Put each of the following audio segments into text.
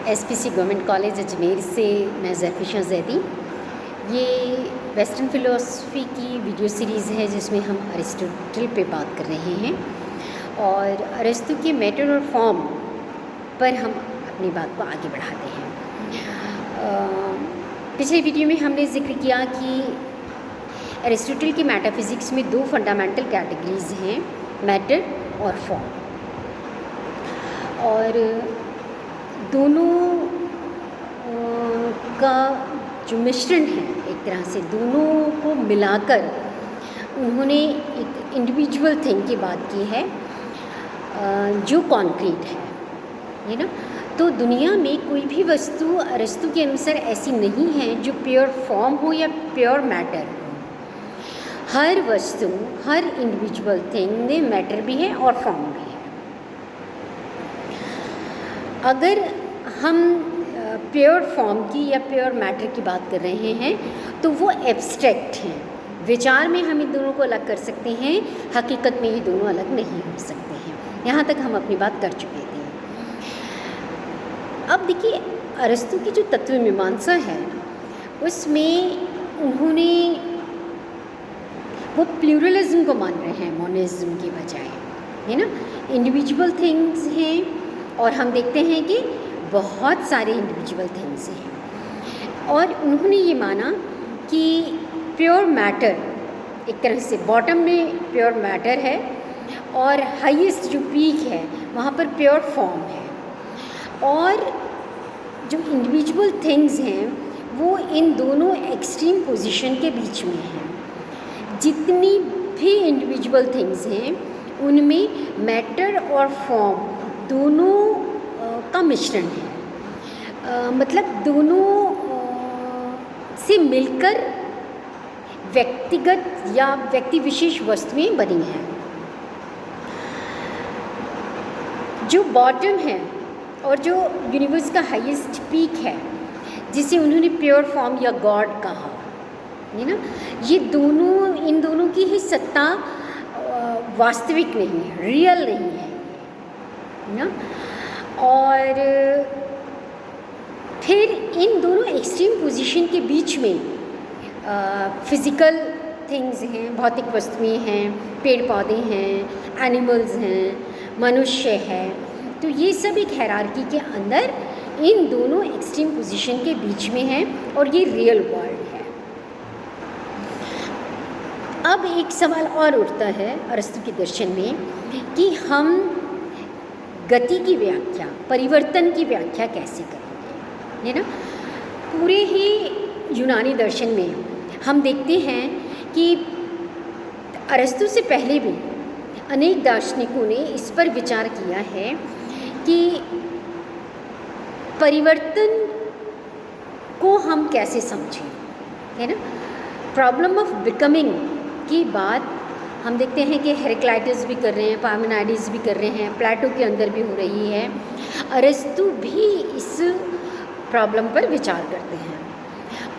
SPC government college Ajmer से मैं ज़रफ़िशा ज़ैदी। ये वेस्टर्न फ़िलासफ़ी की वीडियो सीरीज़ है जिसमें हम अरिस्टोटल पे बात कर रहे हैं और अरिस्टो के मैटर और फॉर्म पर हम अपनी बात को आगे बढ़ाते हैं। पिछले वीडियो में हमने ज़िक्र किया कि अरिस्टोटल की मेटाफिज़िक्स में दो फंडामेंटल कैटेगरीज़ हैं, मैटर और फॉर्म, और दोनों का जो मिश्रण है, एक तरह से दोनों को मिलाकर उन्होंने एक इंडिविजुअल थिंग की बात की है जो कॉन्क्रीट है ना। तो दुनिया में कोई भी वस्तु अरिस्टो के अनुसार ऐसी नहीं है जो प्योर फॉर्म हो या प्योर मैटर हो। हर वस्तु, हर इंडिविजुअल थिंग में मैटर भी है और फॉर्म भी है। अगर हम प्योर फॉर्म की या प्योर मैटर की बात कर रहे हैं तो वो एब्स्ट्रैक्ट हैं। विचार में हम इन दोनों को अलग कर सकते हैं, हकीकत में ये दोनों अलग नहीं हो सकते हैं। यहाँ तक हम अपनी बात कर चुके थे। अब देखिए, अरिस्टो की जो तत्व मीमांसा है उसमें उन्होंने वो प्लूरलिज्म को मान रहे हैं मोनिज्म के बजाय, है ना। इंडिविजुअल थिंग्स हैं और हम देखते हैं कि बहुत सारे इंडिविजुअल थिंग्स हैं, और उन्होंने ये माना कि प्योर मैटर, एक तरह से बॉटम में प्योर मैटर है और हाईएस्ट जो पीक है वहाँ पर प्योर फॉर्म है, और जो इंडिविजुअल थिंग्स हैं वो इन दोनों एक्सट्रीम पोजीशन के बीच में हैं। जितनी भी इंडिविजुअल थिंग्स हैं उनमें मैटर और फॉर्म दोनों का मिश्रण है, मतलब दोनों से मिलकर व्यक्तिगत या व्यक्ति विशेष वस्तुएं बनी हैं। जो बॉटम है और जो यूनिवर्स का हाईएस्ट पीक है, जिसे उन्होंने प्योर फॉर्म या गॉड कहा, है ना, ये दोनों, इन दोनों की ही सत्ता वास्तविक नहीं है, रियल नहीं है ना। और फिर इन दोनों एक्सट्रीम पोजीशन के बीच में फिज़िकल थिंग्स हैं, भौतिक वस्तुएं हैं, पेड़ पौधे हैं, एनिमल्स हैं, मनुष्य है। तो ये सब एक हायरार्की के अंदर इन दोनों एक्सट्रीम पोजीशन के बीच में है और ये रियल वर्ल्ड है। अब एक सवाल और उठता है अरिस्टो के दर्शन में कि हम गति की व्याख्या, परिवर्तन की व्याख्या कैसे करेंगे, है ना। पूरे ही यूनानी दर्शन में हम देखते हैं कि अरिस्टो से पहले भी अनेक दार्शनिकों ने इस पर विचार किया है कि परिवर्तन को हम कैसे समझें, है ना। प्रॉब्लम ऑफ बिकमिंग की बात हम देखते हैं कि हेराक्लाइटस भी कर रहे हैं, पार्मेनाइड्स भी कर रहे हैं, प्लेटो के अंदर भी हो रही है। अरिस्टो भी इस प्रॉब्लम पर विचार करते हैं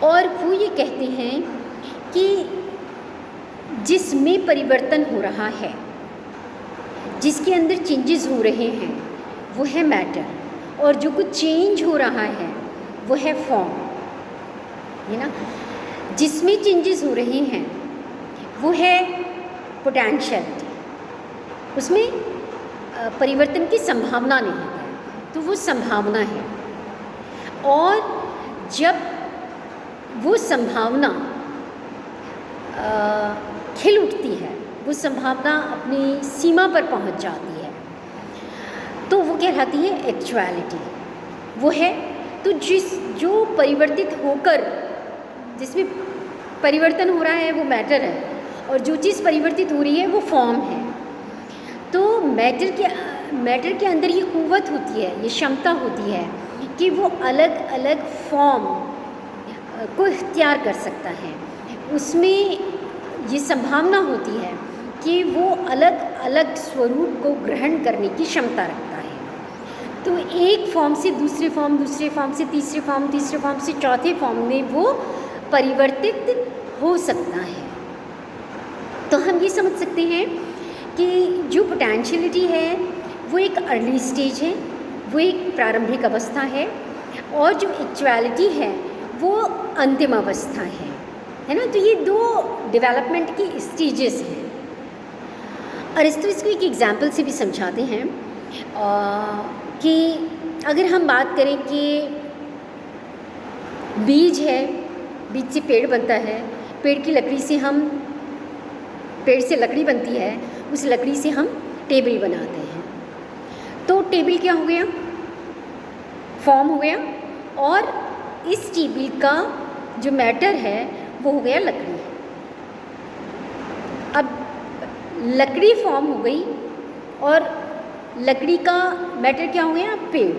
और वो ये कहते हैं कि जिसमें परिवर्तन हो रहा है, जिसके अंदर चेंजेस हो रहे हैं, वो है मैटर, और जो कुछ चेंज हो रहा है वो है फॉर्म, है ना। जिसमें चेंजेस हो रहे हैं वो है पोटेंशियलिटी, उसमें परिवर्तन की संभावना नहीं है, तो वो संभावना है। और जब वो संभावना खिल उठती है, वो संभावना अपनी सीमा पर पहुंच जाती है, तो वो कहलाती है एक्चुअलिटी। वो है तो जो परिवर्तित होकर, जिसमें परिवर्तन हो रहा है वो मैटर है, और जो चीज़ परिवर्तित हो रही है वो फॉर्म है। तो मैटर के अंदर ये कुव्वत होती है, ये क्षमता होती है कि वो अलग अलग फॉर्म को इख्तियार कर सकता है। उसमें ये संभावना होती है कि वो अलग अलग स्वरूप को ग्रहण करने की क्षमता रखता है। तो एक फॉर्म से दूसरे फॉर्म, दूसरे फॉर्म से तीसरे फॉर्म, तीसरे फॉर्म से चौथे फॉर्म में वो परिवर्तित हो सकता है। तो हम ये समझ सकते हैं कि जो पोटेंशियलिटी है वो एक अर्ली स्टेज है, वो एक प्रारंभिक अवस्था है, और जो एक्चुअलिटी है वो अंतिम अवस्था है ना। तो ये दो डेवलपमेंट की स्टेजेस हैं। अरिस्टो इसको एक एग्जाम्पल से भी समझाते हैं कि अगर हम बात करें कि बीज है, बीज से पेड़ बनता है, पेड़ की लकड़ी से हम, पेड़ से लकड़ी बनती है, उस लकड़ी से हम टेबल बनाते हैं। तो टेबल क्या हो गया, फॉर्म हो गया, और इस टेबल का जो मैटर है वो हो गया लकड़ी। अब लकड़ी फॉर्म हो गई और लकड़ी का मैटर क्या हो गया, पेड़।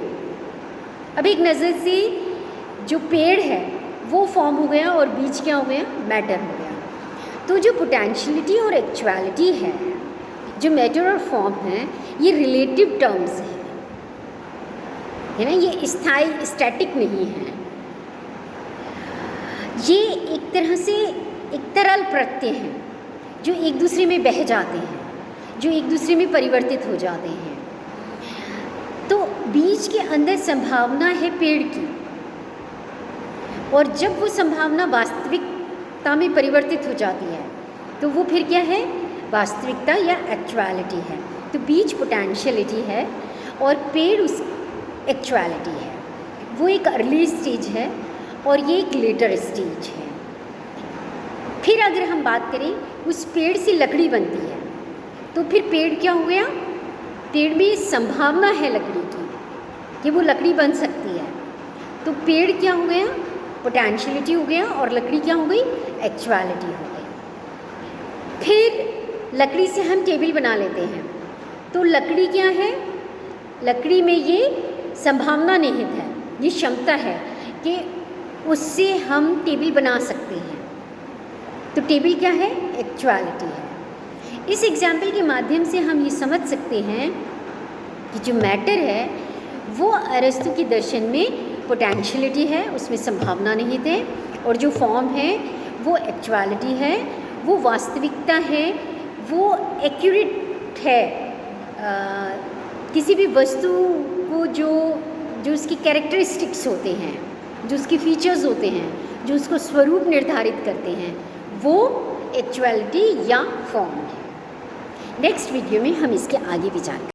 अब एक नज़र से जो पेड़ है वो फॉर्म हो गया और बीज क्या हो गया, मैटर हो गया। तो जो पोटेंशियलिटी और एक्चुअलिटी है, जो मैटर और फॉर्म है, ये रिलेटिव टर्म्स है ना, ये स्थायी स्टैटिक नहीं है। ये एक तरह से एक तरल प्रत्यय हैं जो एक दूसरे में बह जाते हैं, जो एक दूसरे में परिवर्तित हो जाते हैं। तो बीज के अंदर संभावना है पेड़ की, और जब वो संभावना वास्तविकता में परिवर्तित हो जाती है तो वो फिर क्या है, वास्तविकता या एक्चुअलिटी है। तो बीज पोटेंशियलिटी है और पेड़ उस एक्चुअलिटी है। वो एक अर्ली स्टेज है और ये एक लेटर स्टेज है। फिर अगर हम बात करें, उस पेड़ से लकड़ी बनती है, तो फिर पेड़ क्या हो गया, पेड़ में संभावना है लकड़ी की कि वो लकड़ी बन सकती है। तो पेड़ क्या हो गया, पोटेंशियलिटी हो गया, और लकड़ी क्या हो गई, एक्चुअलिटी हो गई। फिर लकड़ी से हम टेबल बना लेते हैं, तो लकड़ी क्या है, लकड़ी में ये संभावना निहित है, ये क्षमता है कि उससे हम टेबल बना सकते हैं। तो टेबल क्या है, एक्चुअलिटी है। इस एग्जाम्पल के माध्यम से हम ये समझ सकते हैं कि जो मैटर है वो अरिस्टो के दर्शन में पोटेंशियलिटी है, उसमें संभावना निहित है, और जो फॉर्म है वो एक्चुअलिटी है, वो वास्तविकता है, वो एक्यूरेट है। किसी भी वस्तु को जो उसकी कैरेक्टरिस्टिक्स होते हैं, जो उसके फीचर्स होते हैं, जो उसको स्वरूप निर्धारित करते हैं, वो एक्चुअलिटी या फॉर्म है। नेक्स्ट वीडियो में हम इसके आगे विचार करेंगे।